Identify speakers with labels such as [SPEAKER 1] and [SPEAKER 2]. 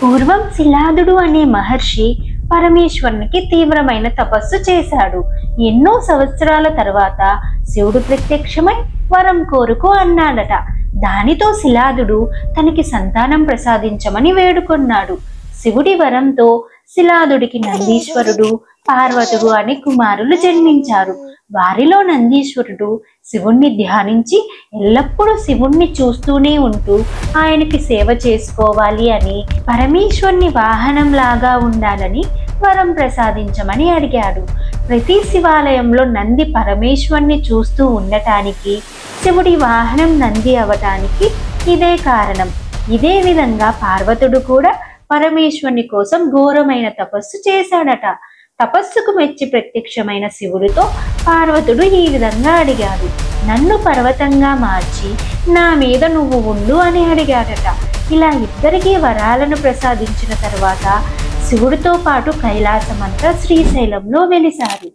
[SPEAKER 1] పూర్వం శిలాదుడు అనే మహర్షి పరమేశ్వరునికి తీవ్రమైన తపస్సు చేశాడు. ఎన్నో సంవత్సరాల తర్వాత శివుడు ప్రత్యక్షమై వరం కోరుకో అన్నాడట. దానితో శిలాదుడు తనకి సంతానం ప్రసాదించమని వేడుకొన్నాడు. శివుడి వరంతో శిలాదుడికి నందీశ్వరుడు, పార్వతుడు అని కుమారులు జన్మించారు. వారిలో నందీశ్వరుడు శివుణ్ణి ధ్యానించి ఎల్లప్పుడూ శివుణ్ణి చూస్తూనే ఉంటూ ఆయనకి సేవ చేసుకోవాలి అని, పరమేశ్వరుని వాహనం లాగా ఉండాలని వరం ప్రసాదించమని అడిగాడు. ప్రతి శివాలయంలో నంది పరమేశ్వరుని చూస్తూ ఉండటానికి, శివుడి వాహనం నంది అవటానికి ఇదే కారణం. ఇదే విధంగా పార్వతుడు కూడా పరమేశ్వరుని కోసం ఘోరమైన తపస్సు చేశాడట. తపస్సుకు మెచ్చి ప్రత్యక్షమైన శివుడితో పార్వతుడు ఈ విధంగా అడిగాడు. నన్ను పర్వతంగా మార్చి నా మీద నువ్వు ఉండు అని అడిగాడట. ఇలా ఇద్దరికీ వరాలను ప్రసాదించిన తర్వాత శివుడితో పాటు కైలాసమంతా శ్రీశైలంలో వెలిశారు.